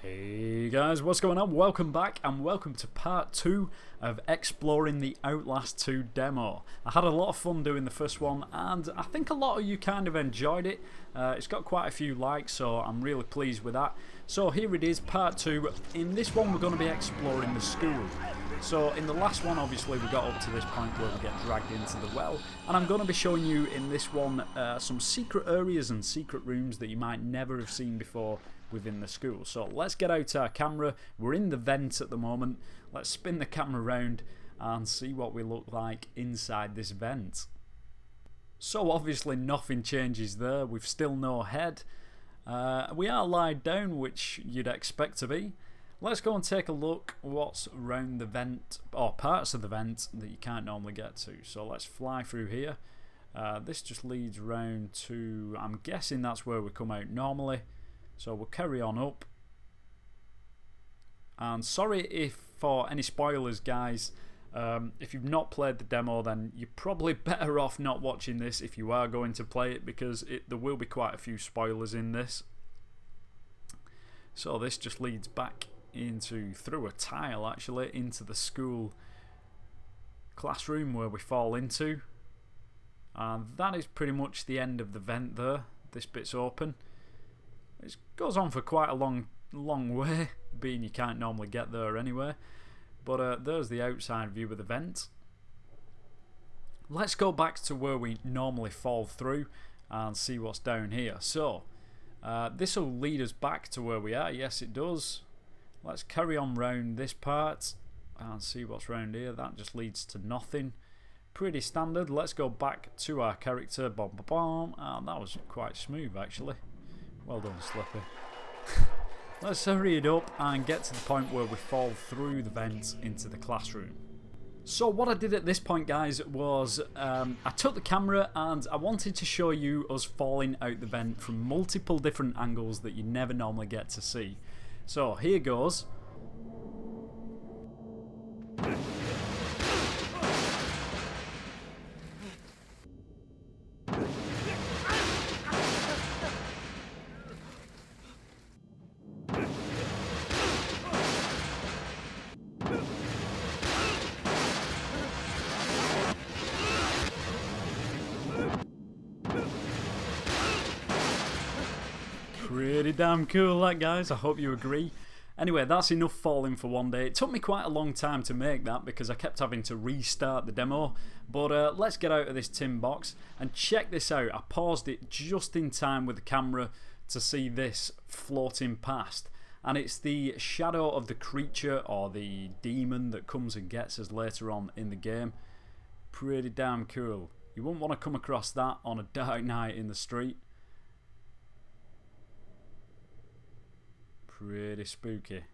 Hey guys, what's going on? Welcome back and welcome to part 2 of exploring the Outlast 2 demo. I had a lot of fun doing the first one and I think a lot of you kind of enjoyed it. It's got quite a few likes, so I'm really pleased with that. So here it is, part 2. In this one we're going to be exploring the school. So in the last one obviously we got up to this point where we get dragged into the well, and I'm going to be showing you in this one some secret areas and secret rooms that you might never have seen before within the school. So let's get out our camera. We're in the vent at the moment. Let's spin the camera around and see what we look like inside this vent. So obviously nothing changes there. We've still no head. We are lied down, which you'd expect to be. Let's go and take a look what's around the vent, or parts of the vent that you can't normally get to. So let's fly through here. This just leads round to, I'm guessing that's where we come out normally. So we'll carry on up. And sorry if for any spoilers, guys. If you've not played the demo, then you're probably better off not watching this if you are going to play it, because there will be quite a few spoilers in this. So this just leads back through a tile actually, into the school classroom where we fall into. And that is pretty much the end of the vent there. This bit's open. It goes on for quite a long way, being you can't normally get there anyway. But there's the outside view of the vent. Let's go back to where we normally fall through and see what's down here. So this will lead us back to where we are. Yes, it does. Let's carry on round this part and see what's round here. That just leads to nothing. Pretty standard. Let's go back to our character. Bom, bom, bom. And that was quite smooth actually. Well done, Slippy. Let's hurry it up and get to the point where we fall through the vents into the classroom. So what I did at this point, guys, was I took the camera and I wanted to show you us falling out the vent from multiple different angles that you never normally get to see. So here goes. Pretty damn cool that, guys. I hope you agree. Anyway, that's enough falling for one day. It took me quite a long time to make that because I kept having to restart the demo. But let's get out of this tin box and check this out. I paused it just in time with the camera to see this floating past. And it's the shadow of the creature or the demon that comes and gets us later on in the game. Pretty damn cool. You wouldn't want to come across that on a dark night in the street. Pretty spooky.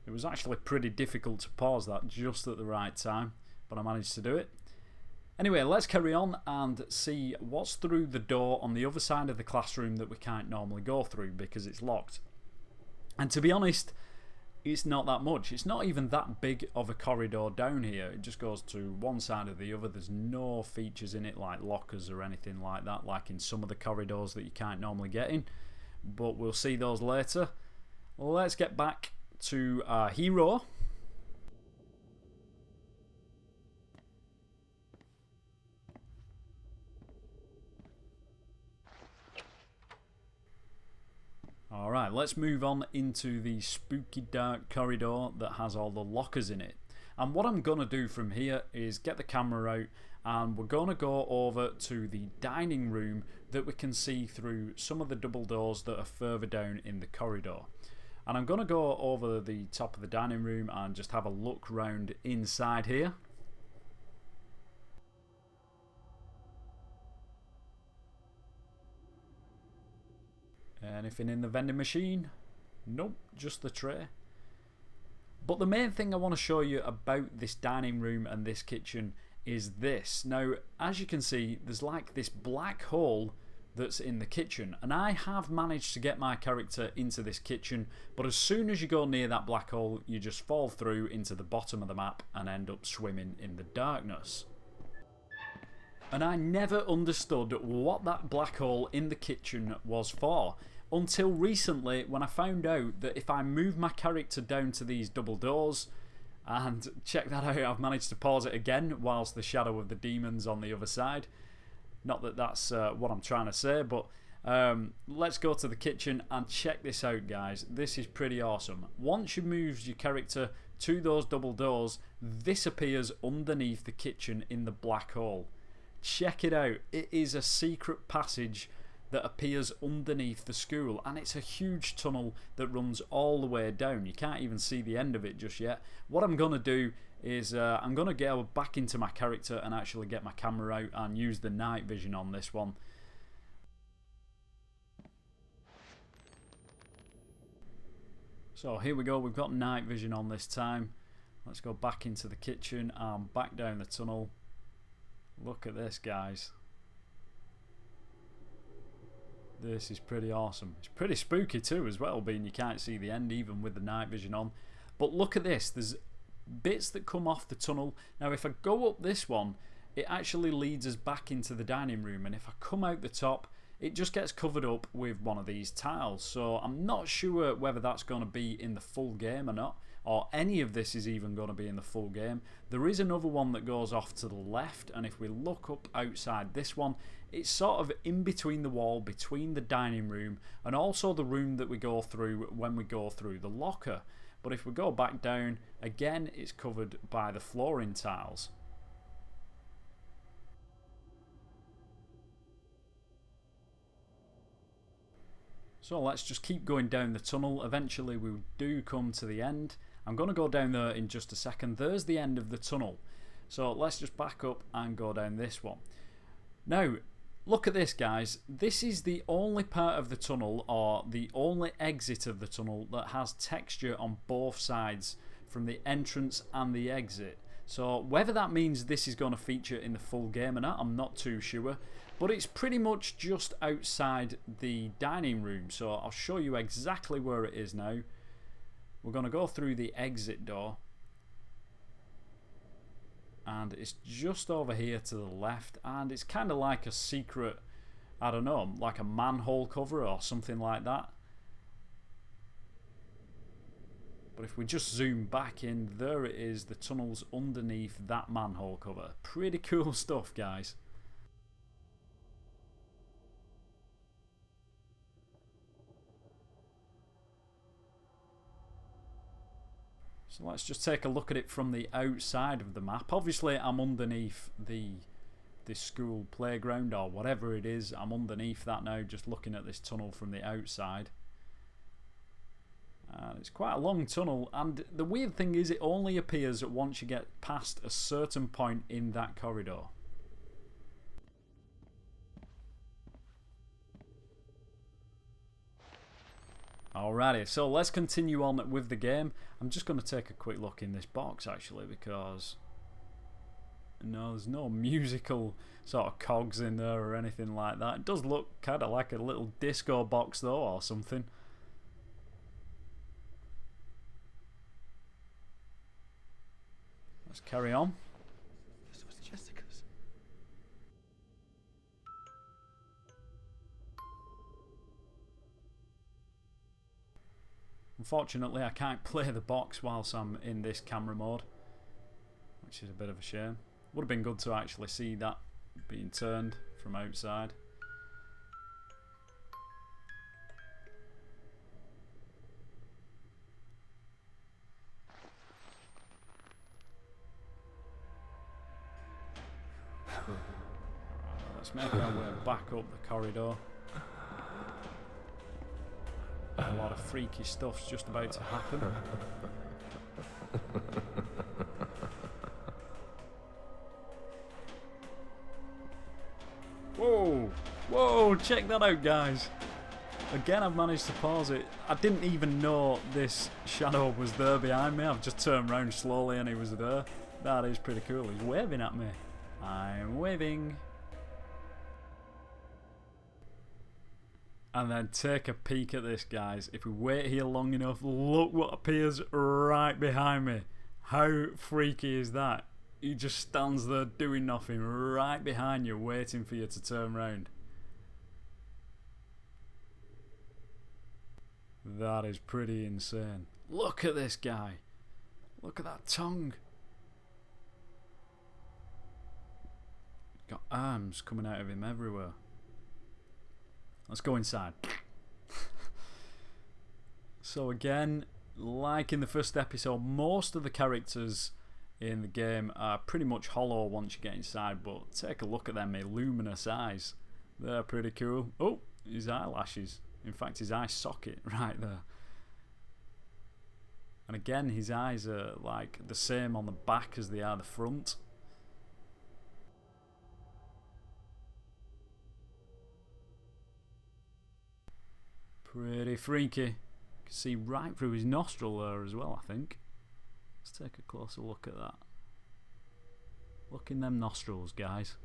It was actually pretty difficult to pause that just at the right time, but I managed to do it. Anyway, let's carry on and see what's through the door on the other side of the classroom that we can't normally go through because it's locked. And to be honest, it's not that much. It's not even that big of a corridor down here. It just goes to one side or the other. There's no features in it like lockers or anything like that, like in some of the corridors that you can't normally get in. But we'll see those later. Let's get back to our hero. Alright, let's move on into the spooky dark corridor that has all the lockers in it. And what I'm going to do from here is get the camera out and we're going to go over to the dining room that we can see through some of the double doors that are further down in the corridor. And I'm going to go over the top of the dining room and just have a look round inside here. Anything in the vending machine? Nope, just the tray. But the main thing I want to show you about this dining room and this kitchen is this. Now, as you can see, there's like this black hole that's in the kitchen, and I have managed to get my character into this kitchen, but as soon as you go near that black hole, you just fall through into the bottom of the map and end up swimming in the darkness. And I never understood what that black hole in the kitchen was for. until recently when I found out that if I move my character down to these double doors, and check that out, I've managed to pause it again whilst the shadow of the demon's on the other side. Not that that's what I'm trying to say, but let's go to the kitchen and check this out, guys. This is pretty awesome. Once you move your character to those double doors, this appears underneath the kitchen in the black hole. Check it out. It is a secret passage that appears underneath the school, and it's a huge tunnel that runs all the way down. You can't even see the end of it just yet. What I'm going to do is I'm going to go back into my character and actually get my camera out and use the night vision on this one. So here we go, we've got night vision on this time. Let's go back into the kitchen and back down the tunnel. Look at this, guys. This is pretty awesome. It's pretty spooky too as well, being you can't see the end even with the night vision on. But look at this, there's bits that come off the tunnel. Now if I go up this one, it actually leads us back into the dining room, and if I come out the top, it just gets covered up with one of these tiles. So I'm not sure whether that's going to be in the full game or not, or any of this is even going to be in the full game. There is another one that goes off to the left, and if we look up outside this one, it's sort of in between the wall between the dining room and also the room that we go through when we go through the locker. But if we go back down, again it's covered by the flooring tiles. So let's just keep going down the tunnel. Eventually we do come to the end. I'm going to go down there in just a second. There's the end of the tunnel. So let's just back up and go down this one. Now, look at this, guys. This is the only part of the tunnel, or the only exit of the tunnel, that has texture on both sides from the entrance and the exit. So whether that means this is going to feature in the full game or not, I'm not too sure. But it's pretty much just outside the dining room. So I'll show you exactly where it is now. We're going to go through the exit door. And it's just over here to the left. And it's kind of like a secret, I don't know, like a manhole cover or something like that. But if we just zoom back in, there it is. The tunnel's underneath that manhole cover. Pretty cool stuff, guys. So let's just take a look at it from the outside of the map. Obviously I'm underneath the school playground or whatever it is. I'm underneath that now, just looking at this tunnel from the outside. And it's quite a long tunnel, and the weird thing is it only appears once you get past a certain point in that corridor. Alrighty, so let's continue on with the game. I'm just going to take a quick look in this box actually, because no, there's no musical sort of cogs in there or anything like that. It does look kind of like a little disco box though, or something. Let's carry on. This was Jessica's. Unfortunately, I can't play the box whilst I'm in this camera mode, which is a bit of a shame. Would have been good to actually see that being turned from outside. Let's make our way back up the corridor. A lot of freaky stuff's just about to happen. Whoa! Whoa! Check that out, guys! Again, I've managed to pause it. I didn't even know this shadow was there behind me. I've just turned around slowly and he was there. That is pretty cool. He's waving at me. I'm waving. And then take a peek at this, guys. If we wait here long enough, look what appears right behind me. How freaky is that? He just stands there doing nothing right behind you, waiting for you to turn around. That is pretty insane. Look at this guy. Look at that tongue. Got arms coming out of him everywhere. Let's go inside. So again, like in the first episode, most of the characters in the game are pretty much hollow once you get inside, but take a look at them luminous eyes. They're pretty cool. Oh, his eyelashes. In fact, his eye socket right there. And again, his eyes are like the same on the back as they are the front. Pretty freaky. You can see right through his nostril there as well, I think. Let's take a closer look at that. Look in them nostrils, guys.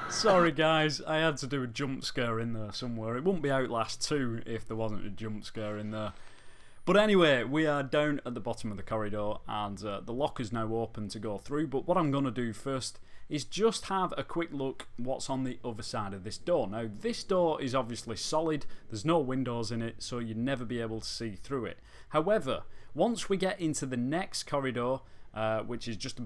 Sorry guys, I had to do a jump scare in there somewhere. It wouldn't be Outlast 2 if there wasn't a jump scare in there. But anyway, we are down at the bottom of the corridor and the locker's now open to go through. But what I'm going to do first is just have a quick look what's on the other side of this door. Now, this door is obviously solid. There's no windows in it, so you'd never be able to see through it. However, once we get into the next corridor, which is just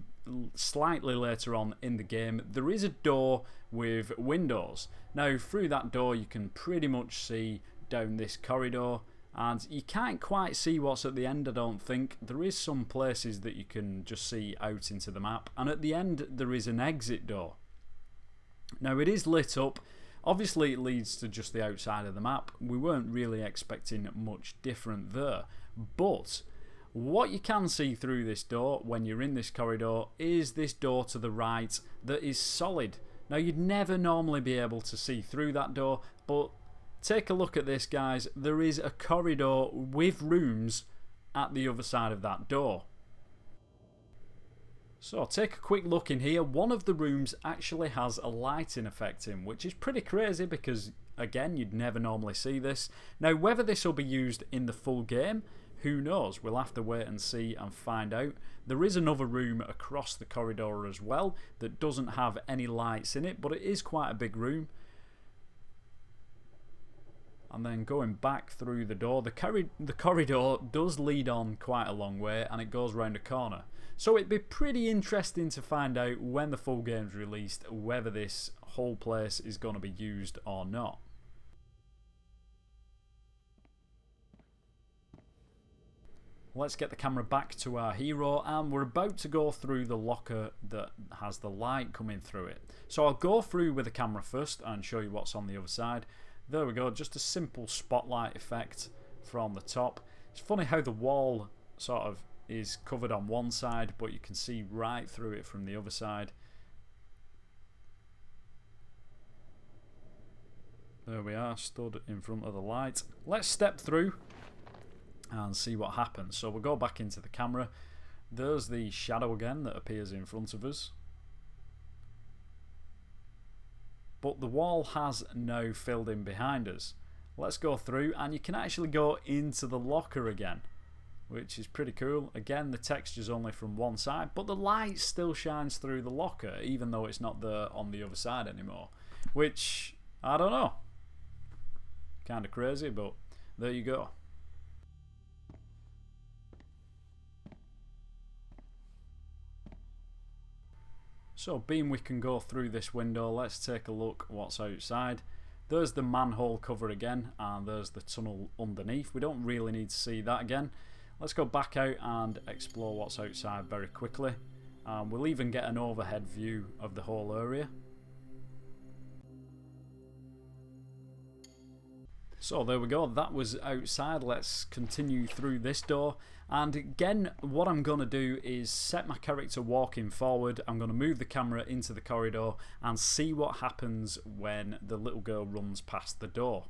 slightly later on in the game, there is a door with windows. Now, through that door, you can pretty much see down this corridor. And you can't quite see what's at the end, I don't think. There is some places that you can just see out into the map. And at the end, there is an exit door. Now, it is lit up. Obviously, it leads to just the outside of the map. We weren't really expecting much different there. But what you can see through this door when you're in this corridor is this door to the right that is solid. Now, you'd never normally be able to see through that door, but take a look at this, guys. There is a corridor with rooms at the other side of that door. So take a quick look in here. One of the rooms actually has a lighting effect in, which is pretty crazy because, again, you'd never normally see this. Now, whether this will be used in the full game, who knows? We'll have to wait and see and find out. There is another room across the corridor as well that doesn't have any lights in it, but it is quite a big room. And then going back through the door, the corridor does lead on quite a long way and it goes round a corner. So it'd be pretty interesting to find out when the full game's released whether this whole place is going to be used or not. Let's get the camera back to our hero, and we're about to go through the locker that has the light coming through it. So I'll go through with the camera first and show you what's on the other side. There we go, just a simple spotlight effect from the top. It's funny how the wall sort of is covered on one side, but you can see right through it from the other side. There we are, stood in front of the light. Let's step through and see what happens. So we'll go back into the camera. There's the shadow again that appears in front of us. But the wall has now filled in behind us. Let's go through and you can actually go into the locker again, which is pretty cool. Again, the texture's only from one side, but the light still shines through the locker even though it's not there on the other side anymore, which, I don't know, kind of crazy, but there you go. So being we can go through this window, let's take a look what's outside. There's the manhole cover again, and there's the tunnel underneath. We don't really need to see that again. Let's go back out and explore what's outside very quickly. We'll even get an overhead view of the whole area. So there we go, that was outside. Let's continue through this door. And again, what I'm going to do is set my character walking forward. I'm going to move the camera into the corridor and see what happens when the little girl runs past the door.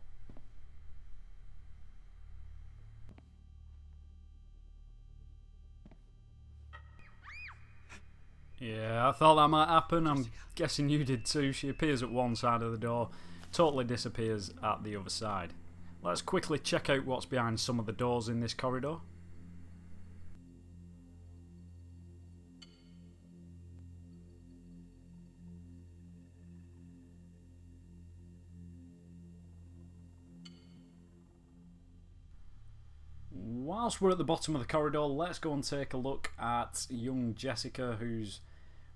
Yeah, I thought that might happen. I'm guessing you did too. She appears at one side of the door, totally disappears at the other side. Let's quickly check out what's behind some of the doors in this corridor. whilst we're at the bottom of the corridor, let's go and take a look at young Jessica, who's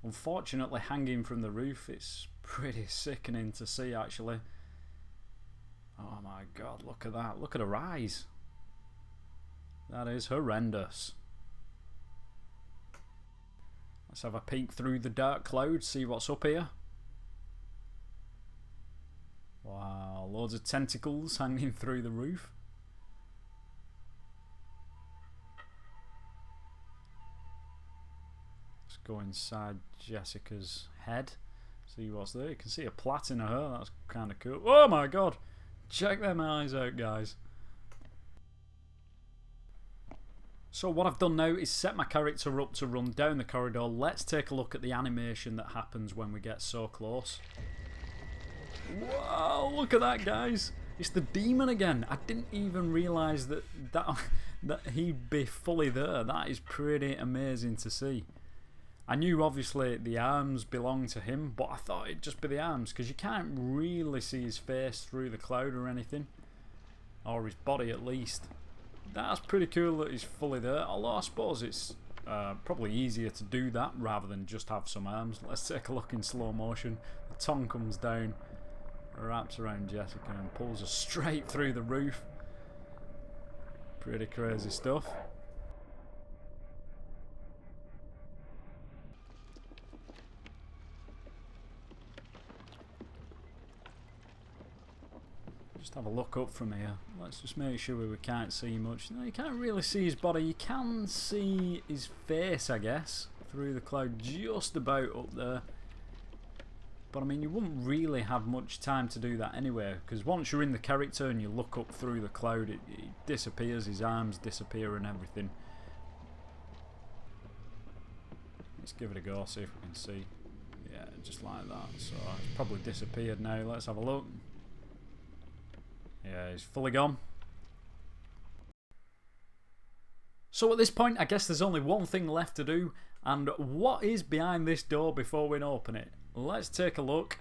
unfortunately hanging from the roof. It's pretty sickening to see, actually. Oh my god, look at that. Look at her eyes. That is horrendous. Let's have a peek through the dark cloud, see what's up here. Wow, loads of tentacles hanging through the roof. Let's go inside Jessica's head, see what's there. You can see a plait in her hair, that's kind of cool. Oh my god, check them eyes out, guys. So what I've done now is set my character up to run down the corridor. Let's take a look at the animation that happens when we get so close. Wow, look at that, guys. It's the demon again. I didn't even realise that he'd be fully there. That is pretty amazing to see. I knew obviously the arms belonged to him, but I thought it'd just be the arms, because you can't really see his face through the cloud or anything. Or his body at least. That's pretty cool that he's fully there, although I suppose it's probably easier to do that rather than just have some arms. Let's take a look in slow motion. The tongue comes down, wraps around Jessica and pulls her straight through the roof. Pretty crazy stuff. Just have a look up from here. Let's just make sure we can't see much. No, you can't really see his body. You can see his face, I guess, through the cloud, just about up there. But I mean, you wouldn't really have much time to do that anyway, because once you're in the character and you look up through the cloud, it disappears. His arms disappear and everything. Let's give it a go, see if we can see. Yeah, just like that. So it's probably disappeared now. Let's have a look. Yeah, he's fully gone. So at this point, I guess there's only one thing left to do. And what is behind this door before we open it? Let's take a look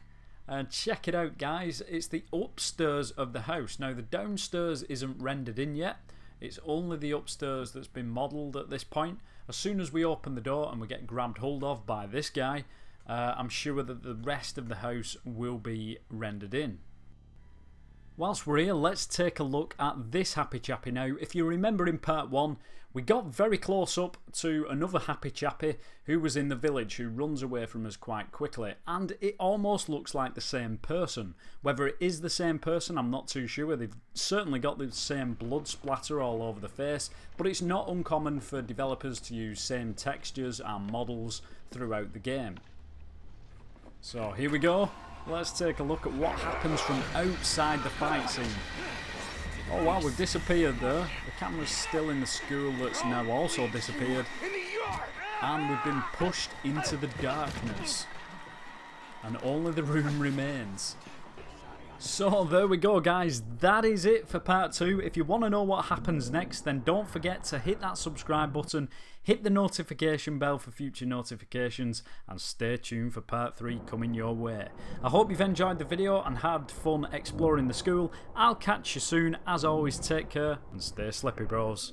and check it out, guys. It's the upstairs of the house. Now, the downstairs isn't rendered in yet. It's only the upstairs that's been modelled at this point. As soon as we open the door and we get grabbed hold of by this guy, I'm sure that the rest of the house will be rendered in. Whilst we're here, let's take a look at this happy chappy now. If you remember in part 1, we got very close up to another happy chappy who was in the village, who runs away from us quite quickly, and it almost looks like the same person. Whether it is the same person, I'm not too sure. They've certainly got the same blood splatter all over the face, but it's not uncommon for developers to use same textures and models throughout the game. So here we go. Let's take a look at what happens from outside the fight scene. Oh wow, we've disappeared there. The camera's still in the school that's now also disappeared. And we've been pushed into the darkness. And only the room remains. So there we go, guys. That is it for part 2. If you want to know what happens next, then don't forget to hit that subscribe button, hit the notification bell for future notifications, and stay tuned for part 3 coming your way. I hope you've enjoyed the video and had fun exploring the school. I'll catch you soon. As always, take care and stay slippy, bros.